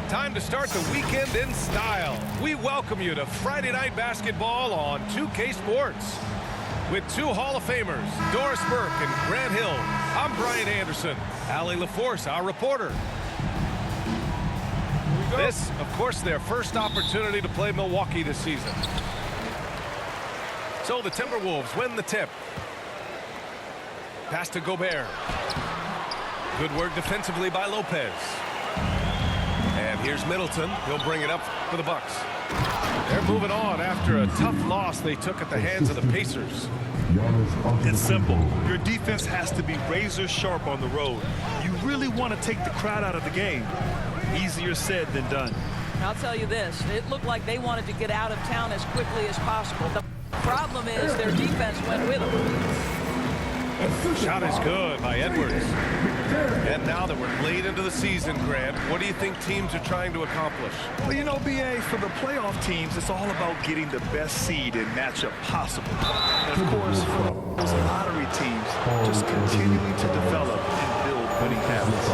Time to start the weekend in style. We welcome you to Friday Night Basketball on 2K Sports. With two Hall of Famers, Doris Burke and Grant Hill, I'm Brian Anderson. Allie LaForce, our reporter. This, of course, their first opportunity to play Milwaukee this season. So the Timberwolves win the tip. Pass to Gobert. Good work defensively by Lopez. And here's Middleton. He'll bring it up for the Bucks. They're moving on after a tough loss they took at the hands of the Pacers. It's simple. Your defense has to be razor sharp on the road. You really want to take the crowd out of the game. Easier said than done. I'll tell you this. It looked like they wanted to get out of town as quickly as possible. The problem is their defense went with them. Shot is good by Edwards. And now that we're late into the season, Grant, what do you think teams are trying to accomplish? Well, you know, B.A., for the playoff teams, it's all about getting the best seed and matchup possible. And, of course, for those lottery teams, just continuing to develop and build winning habits.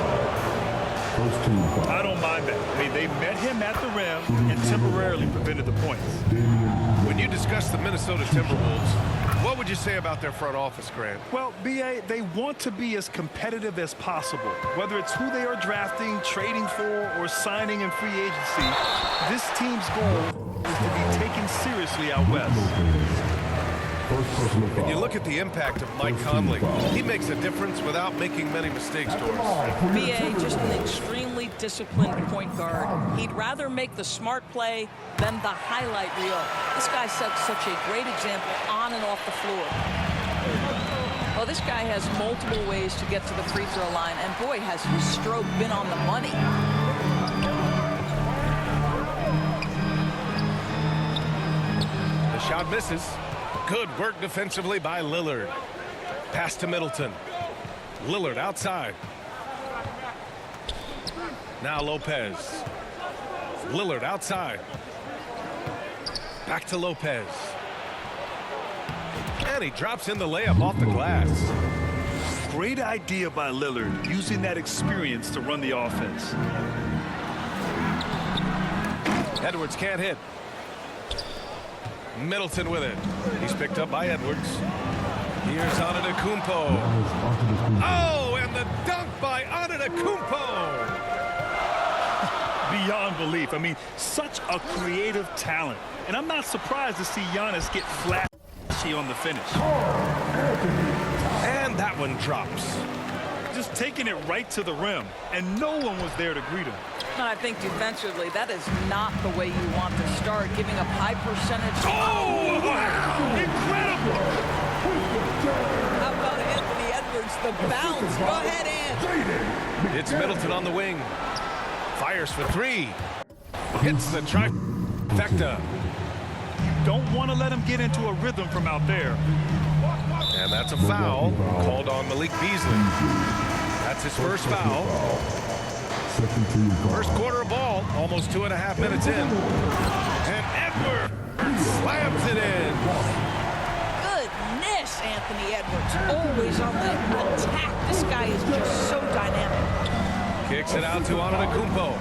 I don't mind that. I mean, they met him at the rim and temporarily prevented the points. When you discuss the Minnesota Timberwolves, what would you say about their front office, Grant? Well, B.A., they want to be as competitive as possible. Whether it's who they are drafting, trading for, or signing in free agency, this team's goal is to be taken seriously out west. And you look at the impact of Mike Conley. He makes a difference without making many mistakes, Doris. B.A. just an extremely disciplined point guard. He'd rather make the smart play than the highlight reel. This guy sets such a great example on and off the floor. Well, this guy has multiple ways to get to the free throw line, and boy, has his stroke been on the money. The shot misses. Good work defensively by Lillard. Pass to Middleton. Lillard outside. Now Lopez. Lillard outside. Back to Lopez. And he drops in the layup off the glass. Great idea by Lillard, using that experience to run the offense. Edwards can't hit. Middleton with it. He's picked up by Edwards. Here's Antetokounmpo. Oh, and the dunk by Antetokounmpo. Beyond belief. I mean, such a creative talent. And I'm not surprised to see Giannis get flashy on the finish. And that one drops. Just taking it right to the rim, and no one was there to greet him. I think defensively, that is not the way you want to start, giving up high percentage. Oh, wow! Incredible! How about Anthony Edwards, the bounce? Go ahead, Ant. It's Middleton on the wing. Fires for three. Hits the trifecta. You don't want to let him get into a rhythm from out there. And that's a foul called on Malik Beasley. That's his first foul. First quarter of ball, almost 2.5 minutes in. And Edwards slams it in. Goodness, Anthony Edwards, always on the attack. This guy is just so dynamic. Kicks it out to Antetokounmpo.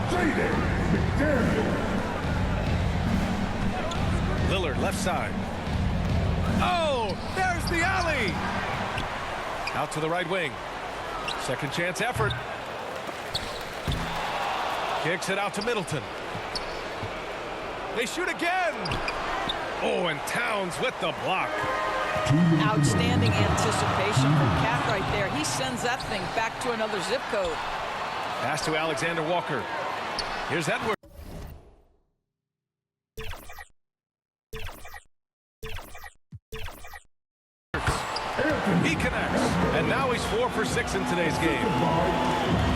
Lillard left side. Oh, there's the alley. Out to the right wing. Second chance effort. Kicks it out to Middleton. They shoot again. Oh, and Towns with the block. Outstanding anticipation from Cat right there. He sends that thing back to another zip code. Pass to Alexander Walker. Here's Edwards. He connects. And now he's 4 for 6 in today's game.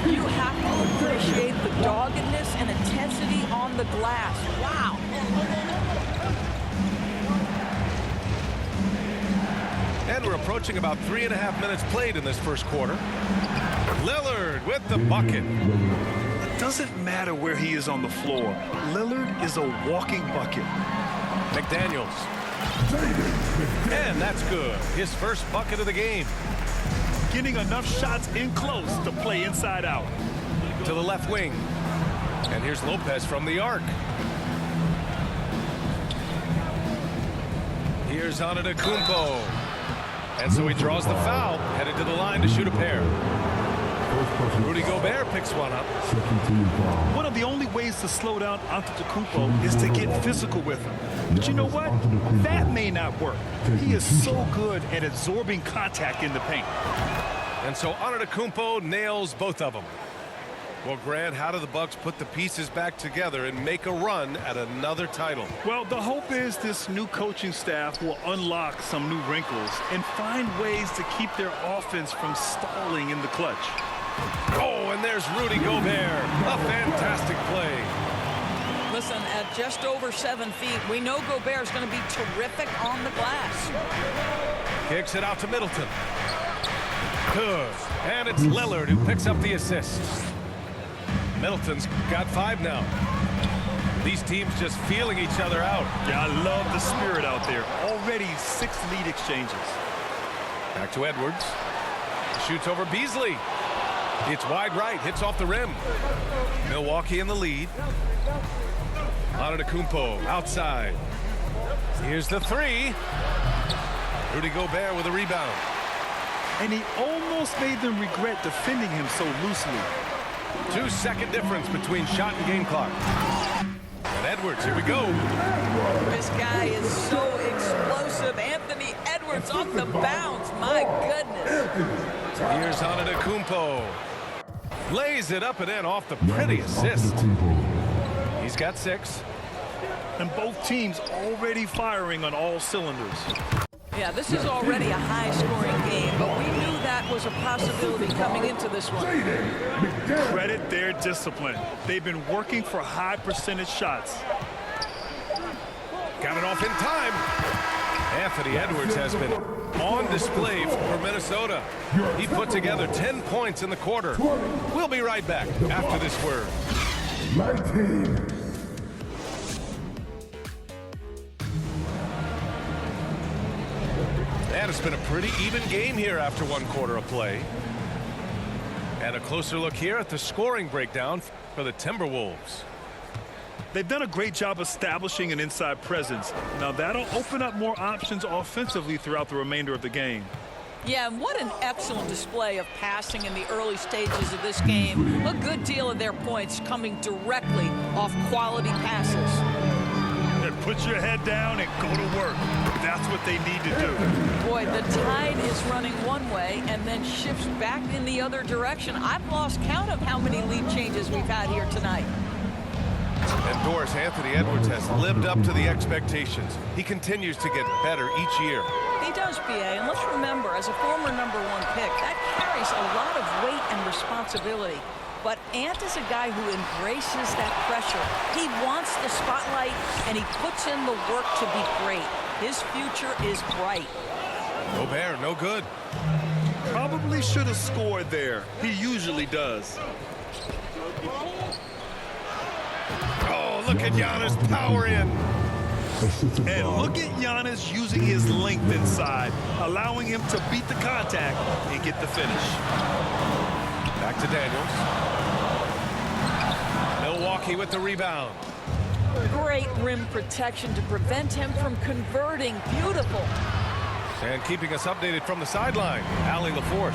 You have to appreciate the doggedness and intensity on the glass. Wow. And we're approaching about 3.5 minutes played in this first quarter. Lillard with the bucket. It doesn't matter where he is on the floor. Lillard is a walking bucket. McDaniels. And that's good. His first bucket of the game. Getting enough shots in close to play inside out. To the left wing. And here's Lopez from the arc. Here's Antetokounmpo. And so he draws the foul, headed to the line to shoot a pair. Rudy Gobert picks one up. One of the only ways to slow down Antetokounmpo is to get physical with him. But you know what? That may not work. He is so good at absorbing contact in the paint. And so Antetokounmpo nails both of them. Well, Grant, how do the Bucks put the pieces back together and make a run at another title? Well, the hope is this new coaching staff will unlock some new wrinkles and find ways to keep their offense from stalling in the clutch. Oh, and there's Rudy Gobert. A fantastic play. Listen, at just over 7 feet, we know Gobert is going to be terrific on the glass. Kicks it out to Middleton. Good. And it's Lillard who picks up the assist. Middleton's got 5 now. These teams just feeling each other out. Yeah, I love the spirit out there. Already 6 lead exchanges. Back to Edwards. Shoots over Beasley. It's wide right, hits off the rim. Milwaukee in the lead. Antetokounmpo outside. Here's the 3. Rudy Gobert with a rebound. And he almost made them regret defending him so loosely. 2-second difference between shot and game clock. And Edwards, here we go. This guy is so explosive. Anthony Edwards off the bounce. My goodness. Here's Antetokounmpo. Lays it up and in off the pretty assist. He's got 6. And both teams already firing on all cylinders. Yeah, this is already a high-scoring game, but we knew that was a possibility coming into this one. Credit their discipline. They've been working for high percentage shots. Got it off in time. Anthony Edwards has been on display for Minnesota. He put together 10 points in the quarter. We'll be right back after this word. And it's been a pretty even game here after 1 quarter of play. And a closer look here at the scoring breakdown for the Timberwolves. They've done a great job establishing an inside presence. Now that'll open up more options offensively throughout the remainder of the game. Yeah, and what an excellent display of passing in the early stages of this game. A good deal of their points coming directly off quality passes. And put your head down and go to work. That's what they need to do. Boy, the tide is running one way and then shifts back in the other direction. I've lost count of how many lead changes we've had here tonight. And Doris, Anthony Edwards has lived up to the expectations. He continues to get better each year. He does, B.A., and let's remember, as a former #1 pick, that carries a lot of weight and responsibility. But Ant is a guy who embraces that pressure. He wants the spotlight, and he puts in the work to be great. His future is bright. Gobert, no good. Probably should have scored there. He usually does. Oh, look at Giannis power in. And look at Giannis using his length inside, allowing him to beat the contact and get the finish. Back to Daniels. Milwaukee with the rebound. Great rim protection to prevent him from converting. Beautiful. And keeping us updated from the sideline, Allie LaForce.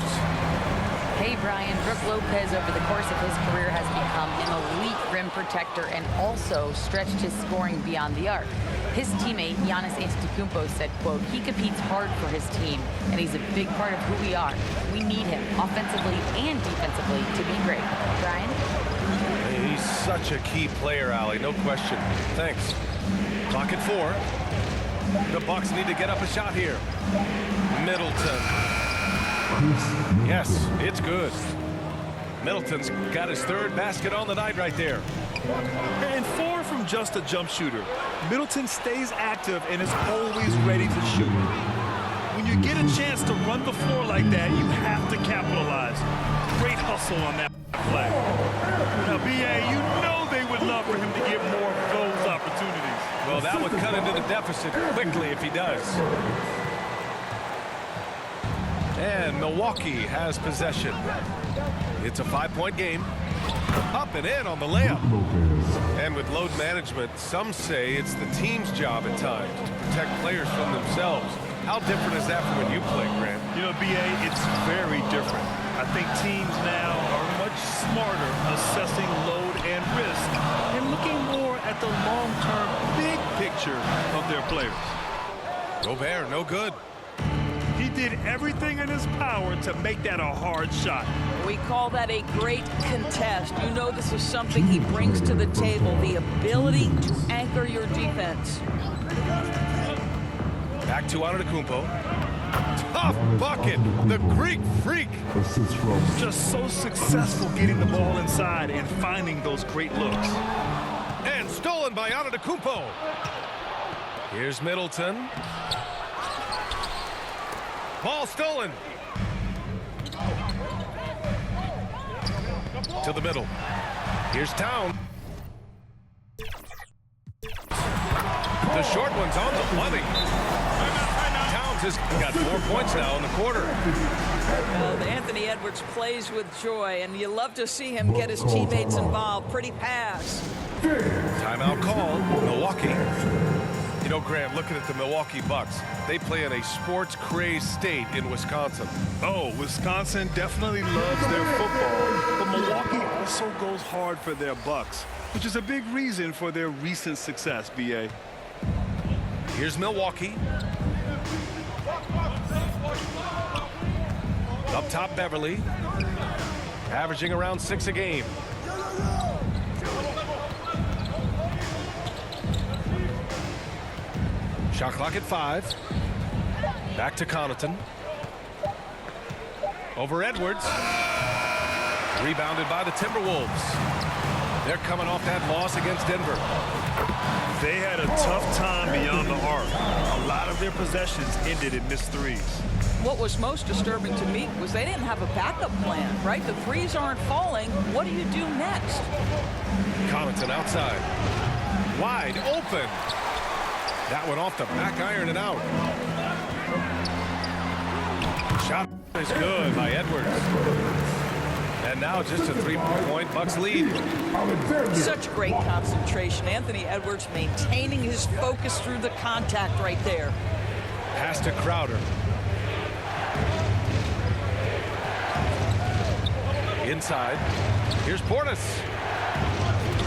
Hey, Brian, Brook Lopez over the course of his career has become an elite rim protector and also stretched his scoring beyond the arc. His teammate, Giannis Antetokounmpo, said, quote, he competes hard for his team, and he's a big part of who we are. We need him, offensively and defensively, to be great. Brian? He's such a key player, Allie, no question. Thanks. Clock at 4. The Bucks need to get up a shot here. Middleton. Yes, it's good. Middleton's got his 3rd basket on the night right there. And far from just a jump shooter, Middleton stays active and is always ready to shoot. When you get a chance to run the floor like that, you have to capitalize. Great hustle on that play. Now, B.A., you know they would love for him to get more of those opportunities. Well, that would cut into the deficit quickly if he does. And Milwaukee has possession. It's a 5-point game. Up and in on the layup. And with load management, some say it's the team's job at times to protect players from themselves. How different is that from when you play, Grant? You know, B.A., it's very different. I think teams now are much smarter assessing load and risk and looking more at the long-term big picture of their players. Gobert, no good. He did everything in his power to make that a hard shot. We call that a great contest. You know this is something he brings to the table, the ability to anchor your defense. Back to Antetokounmpo. Tough bucket. The Greek freak. Just so successful getting the ball inside and finding those great looks. And stolen by Antetokounmpo. Here's Middleton. Ball stolen. To the middle. Here's Town. The short one's on the money. Towns has got 4 points now in the quarter. Anthony Edwards plays with joy, and you love to see him get his teammates involved. Pretty pass. Timeout called. Milwaukee. You know, Grant, looking at the Milwaukee Bucks, they play in a sports-crazed state in Wisconsin. Oh, Wisconsin definitely loves their football, but Milwaukee also goes hard for their Bucks, which is a big reason for their recent success, B.A. Here's Milwaukee. Up top, Beverly. Averaging around 6 a game. Shot clock at 5. Back to Connaughton. Over Edwards. Rebounded by the Timberwolves. They're coming off that loss against Denver. They had a tough time beyond the arc. A lot of their possessions ended in missed threes. What was most disturbing to me was they didn't have a backup plan, right? The threes aren't falling. What do you do next? Connaughton outside. Wide open. That one off the back iron and out. Shot is good by Edwards. And now just a 3-point Bucks lead. Such great concentration. Anthony Edwards maintaining his focus through the contact right there. Pass to Crowder. Inside. Here's Portis.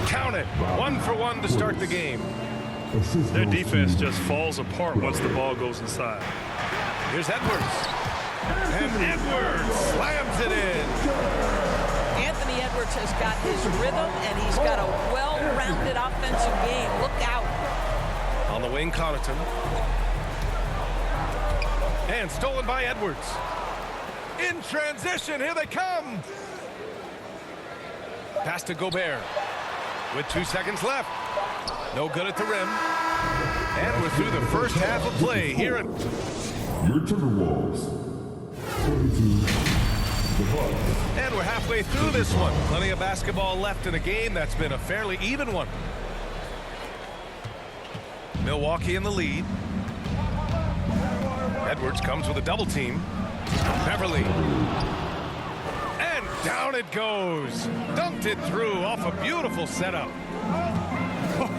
Count it. 1 for 1 to start the game. Their defense just falls apart once the ball goes inside. Here's Edwards. And Edwards slams it in. Anthony Edwards has got his rhythm, and he's got a well-rounded offensive game. Look out. On the wing, Connaughton. And stolen by Edwards. In transition, here they come. Pass to Gobert. With 2 seconds left. No good at the rim. And we're through the first half of play here at Your Timberwolves. 22. The Bucks. And we're halfway through this one. Plenty of basketball left in a game that's been a fairly even one. Milwaukee in the lead. Edwards comes with a double team. Beverly. And down it goes. Dunked it through off a beautiful setup.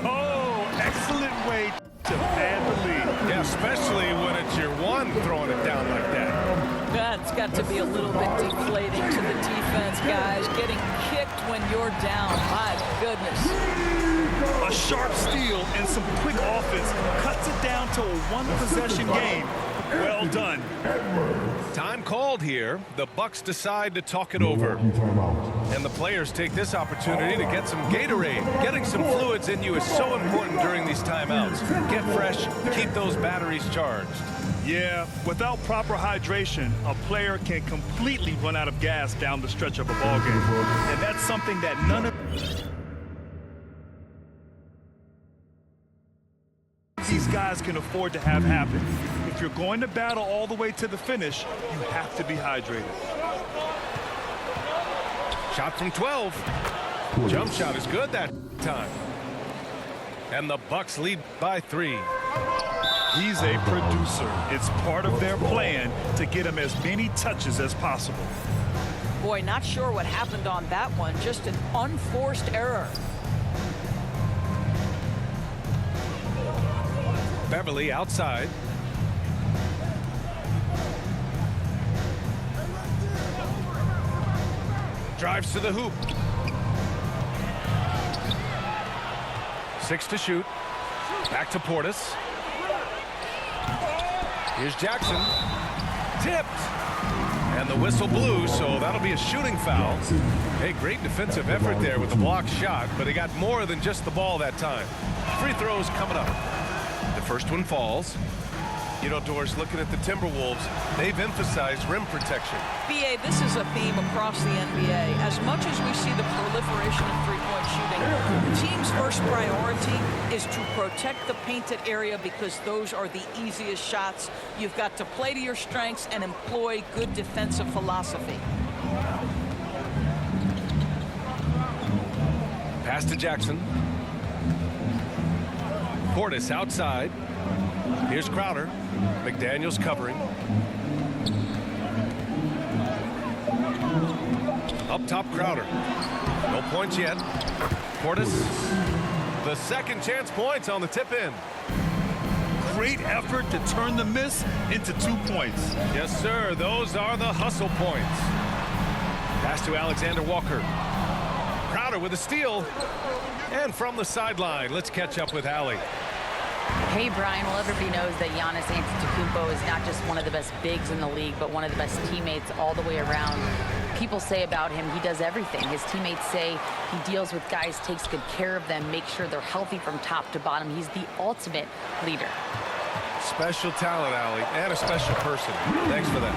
Oh, excellent way to pad the lead. Yeah, especially when it's your one throwing it down like that. That's got to be a little bit deflating to the defense, guys. Getting kicked when you're down. My goodness. A sharp steal and some quick offense cuts it down to a one-possession game. Well done. Time called here. The Bucks decide to talk it over. And the players take this opportunity to get some Gatorade. Getting some fluids in you is so important during these timeouts. Get fresh, keep those batteries charged. Yeah, without proper hydration, a player can completely run out of gas down the stretch of a ball game. And that's something that none of these guys can afford to have happen. If you're going to battle all the way to the finish, you have to be hydrated. Shot from 12. Jump shot is good that time. And the Bucks lead by 3. He's a producer. It's part of their plan to get him as many touches as possible. Boy, not sure what happened on that one. Just an unforced error. Beverly outside. Drives to the hoop. 6 to shoot. Back to Portis. Here's Jackson. Tipped. And the whistle blew, so that'll be a shooting foul. Hey, great defensive effort there with the block shot, but he got more than just the ball that time. Free throws coming up. The first one falls. You know, Doris, looking at the Timberwolves, they've emphasized rim protection. BA, this is a theme across the NBA. As much as we see the proliferation of three-point shooting, the team's first priority is to protect the painted area because those are the easiest shots. You've got to play to your strengths and employ good defensive philosophy. Pass to Jackson. Portis outside. Here's Crowder. McDaniels covering. Up top, Crowder. No points yet. Portis. The second chance points on the tip in. Great effort to turn the miss into 2 points. Yes, sir. Those are the hustle points. Pass to Alexander Walker. Crowder with a steal. And from the sideline, let's catch up with Allie. Hey, Brian, well, everybody knows that Giannis Antetokounmpo is not just one of the best bigs in the league, but one of the best teammates all the way around. People say about him, he does everything. His teammates say he deals with guys, takes good care of them, makes sure they're healthy from top to bottom. He's the ultimate leader. Special talent, Allie, and a special person. Thanks for that.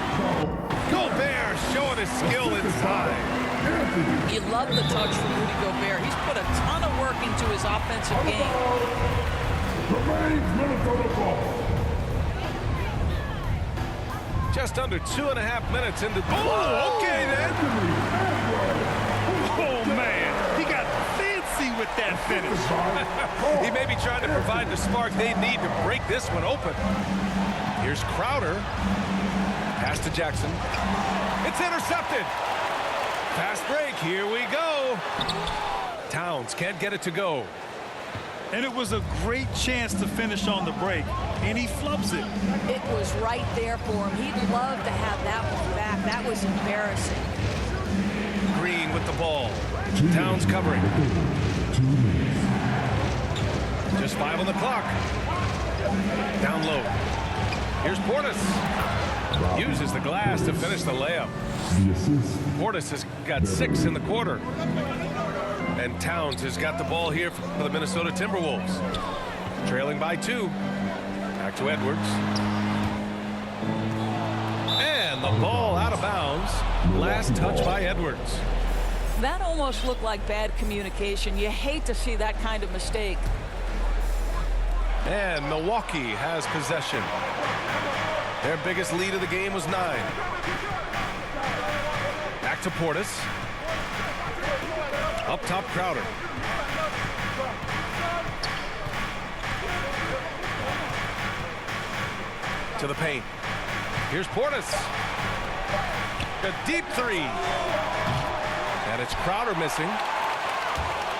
Gobert showing his skill inside. You love the touch from Rudy Gobert. He's put a ton of work into his offensive game. Minnesota ball. Just under 2.5 minutes into... Oh, okay then. Oh, man. He got fancy with that finish. He may be trying to provide the spark they need to break this one open. Here's Crowder. Pass to Jackson. It's intercepted. Fast break. Here we go. Towns can't get it to go. And it was a great chance to finish on the break, and he flubs it. It was right there for him. He'd love to have that one back. That was embarrassing. Green with the ball. Towns covering. Just 5 on the clock. Down low. Here's Portis. Uses the glass to finish the layup. Portis has got 6 in the quarter. And Towns has got the ball here for the Minnesota Timberwolves. Trailing by 2. Back to Edwards. And the ball out of bounds. Last touch by Edwards. That almost looked like bad communication. You hate to see that kind of mistake. And Milwaukee has possession. Their biggest lead of the game was 9. Back to Portis. Up top, Crowder. To the paint. Here's Portis. A deep 3. And it's Crowder missing.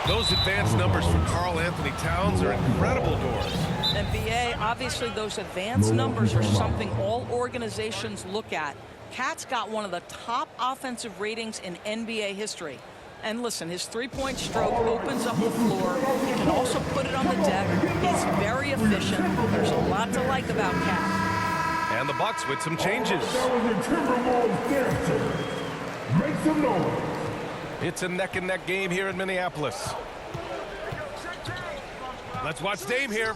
Those advanced numbers from Karl Anthony Towns are incredible, Doors. And BA, obviously those advanced numbers are something all organizations look at. Cat's got one of the top offensive ratings in NBA history. And listen, his three-point stroke opens up the floor. He can also put it on the deck. He's very efficient. There's a lot to like about Cat. And the Bucks with some changes. That was the Timberwolves dancing. Make some noise. It's a neck-and-neck game here in Minneapolis. Let's watch Dame here.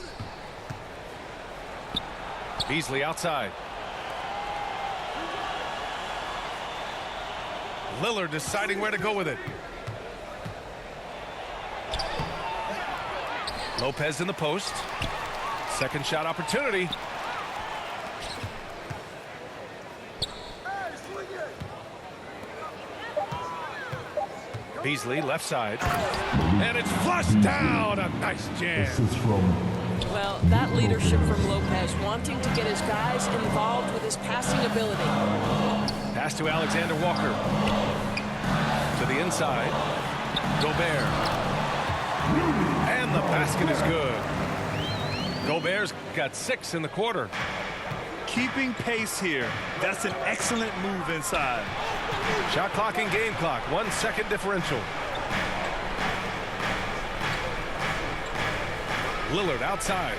Beasley outside. Lillard deciding where to go with it. Lopez in the post. Second shot opportunity. Beasley left side. And it's flushed down. A nice jam. This is from... Well, that leadership from Lopez, wanting to get his guys involved with his passing ability. Pass to Alexander Walker. the inside. Gobert. And the basket is good. Gobert's got 6 in the quarter. Keeping pace here. That's an excellent move inside. Shot clock and game clock. 1 second differential. Lillard outside.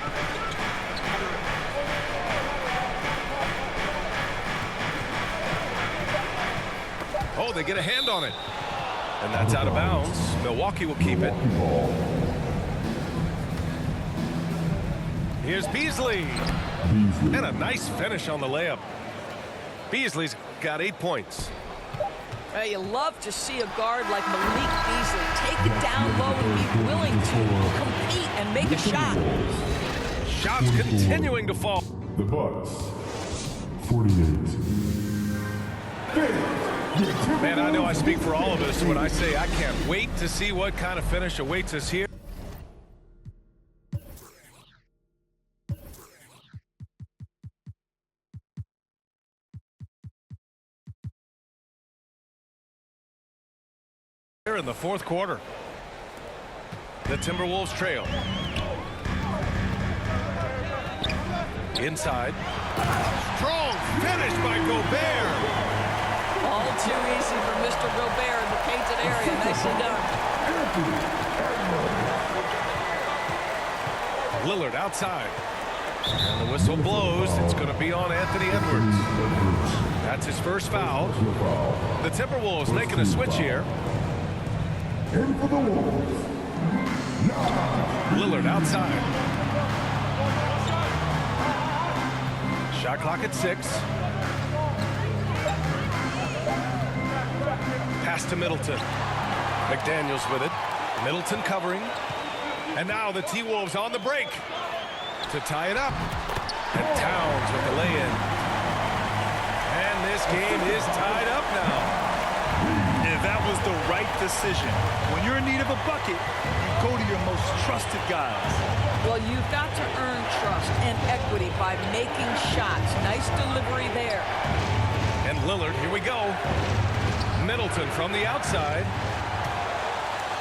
Oh, they get a hand on it. And that's out of bounds. Milwaukee will keep it. Here's Beasley. And a nice finish on the layup. Beasley's got 8 points. You love to see a guard like Malik Beasley take it down low and be willing to compete and make a shot. Shots continuing to fall. The Bucks, 48. Man, I know I speak for all of us when I say I can't wait to see what kind of finish awaits us here. In the fourth quarter, the Timberwolves trail. Inside. Strong finish by Gobert. All too easy for Mr. Gobert in the painted area. Nicely done. Lillard outside. And the whistle blows. It's going to be on Anthony Edwards. That's his first foul. The Timberwolves making a switch here. In for the Wolves. Lillard outside. Shot clock at 6. Pass to Middleton. McDaniels with it. Middleton covering. And now the T-Wolves on the break to tie it up. And Towns with the lay-in. And this game is tied up now. And that was the right decision. When you're in need of a bucket, you go to your most trusted guys. Well, you've got to earn trust and equity by making shots. Nice delivery there. And Lillard, here we go. Middleton from the outside.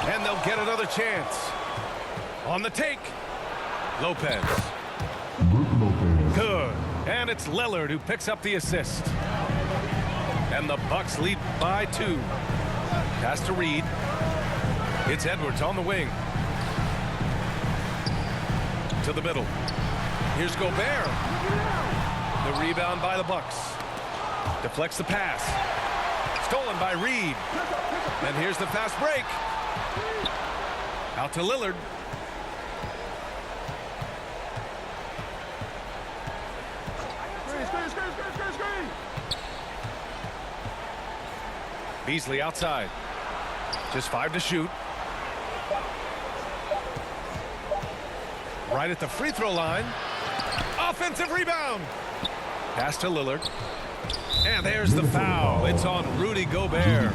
And they'll get another chance. On the take. Lopez. Good. And it's Lillard who picks up the assist. And the Bucks lead by 2. Pass to Reed. It's Edwards on the wing. To the middle. Here's Gobert. The rebound by the Bucks. Deflects the pass. Stolen by Reed. And here's the fast break. Out to Lillard. Beasley outside. Just 5 to shoot. Right at the free throw line. Offensive rebound. Pass to Lillard. And there's the foul. It's on Rudy Gobert.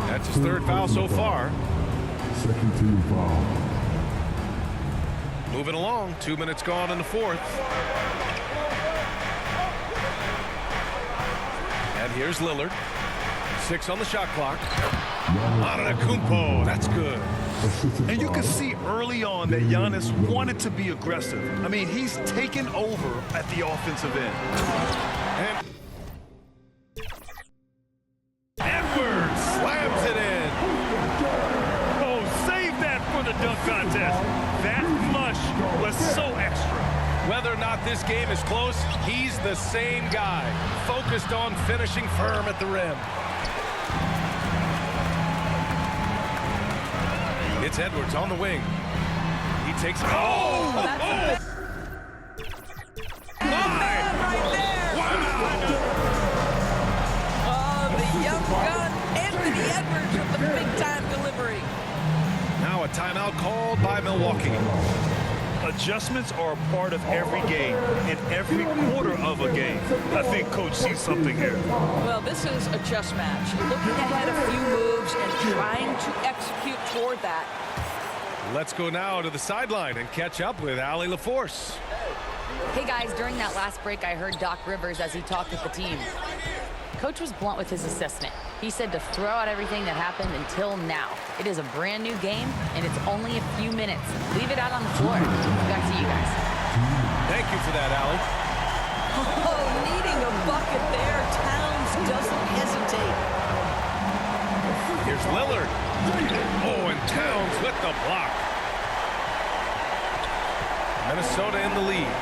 That's his 3rd foul so far. Second team foul. Moving along. 2 minutes gone in the 4th. And here's Lillard. 6 on the shot clock. Antetokounmpo, that's good. And you can see early on that Giannis wanted to be aggressive. I mean, he's taken over at the offensive end. And Edwards slams it in. Oh, save that for the dunk contest. That flush was so extra. Whether or not this game is close, he's the same guy, focused on finishing firm at the rim. It's Edwards on the wing. He takes. Oh! Right there. Oh, the young gun, Anthony Edwards with the big-time delivery. Now a timeout called by Milwaukee. Adjustments are a part of every game and every quarter of a game. I think Coach sees something here. Well, this is a chess match. Looking ahead a few moves and trying to execute toward that. Let's go now to the sideline and catch up with Allie LaForce. Hey guys, during that last break, I heard Doc Rivers as he talked with the team. Coach Coach was blunt with his assessment. He said to throw out everything that happened until now. It is a brand new game, and it's only a few minutes. Leave it out on the floor. Back to you guys. Thank you for that, Allie. Oh, needing a bucket there. Towns doesn't hesitate. Here's Lillard. Oh, and Towns with the block. Minnesota in the lead.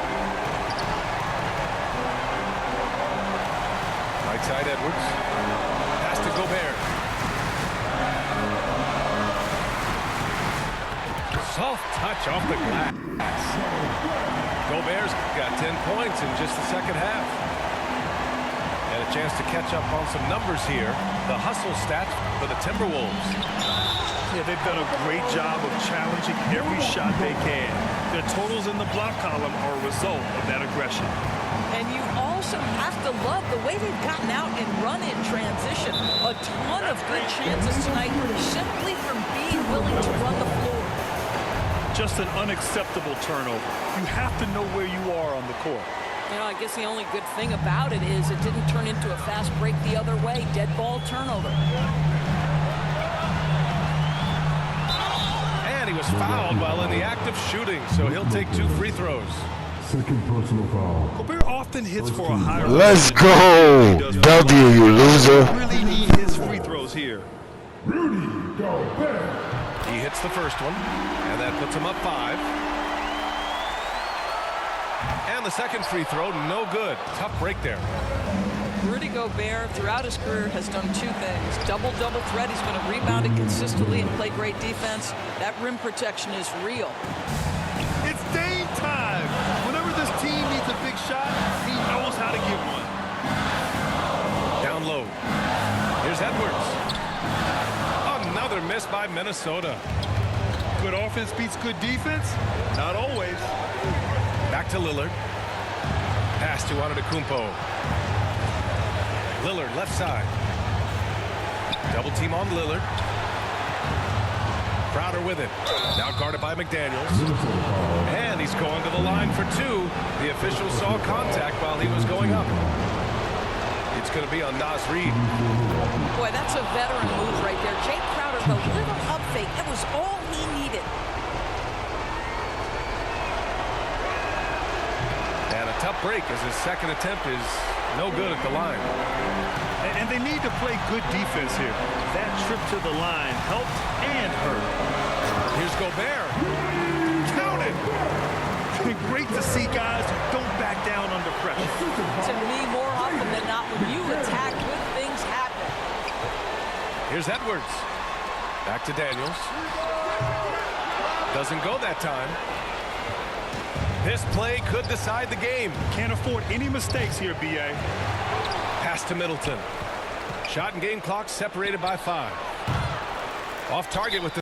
Right side Edwards. Pass to Gobert. Soft touch off the glass. Gobert's got 10 points in just the second half. And a chance to catch up on some numbers here. The hustle stats for the Timberwolves. Yeah, they've done a great job of challenging every shot they can. Their totals in the block column are a result of that aggression. And you also have to love the way they've gotten out and run in transition. A ton of good chances tonight simply from being willing to run the floor. Just an unacceptable turnover. You have to know where you are on the court. You know, I guess the only good thing about it is it didn't turn into a fast break the other way. Dead ball turnover. And he was fouled while in the act of shooting, so he'll take 2 free throws. Second personal foul. Gobert often hits for a higher. Let's go! W, you loser. Really need his free throws here. Rudy Gobert. He hits the first one, and that puts him up 5. And the second free throw, no good. Tough break there. Rudy Gobert, throughout his career, has done 2 things. Double-double threat. He's been a rebounder consistently and play great defense. That rim protection is real. It's Dame time. Whenever this team needs a big shot, he knows how to give one. Down low. Here's Edwards. Another miss by Minnesota. Good offense beats good defense? Not always. Back to Lillard. Pass to Antetokounmpo. Lillard left side. Double team on Lillard. Crowder with it. Now guarded by McDaniels. And he's going to the line for 2. The official saw contact while he was going up. It's going to be on Naz Reid. Boy, that's a veteran move right there. Jake Crowder, the little up fake. That was all he needed. And a tough break as his second attempt is no good at the line. And they need to play good defense here. That trip to the line helped and hurt. Here's Gobert. Count it. Great to see guys who don't back down under pressure. To me, more often than not, when you attack, good things happen. Here's Edwards. Back to Daniels. Doesn't go that time. This play could decide the game. Can't afford any mistakes here, B.A. Pass to Middleton. Shot and game clock separated by 5. Off target with the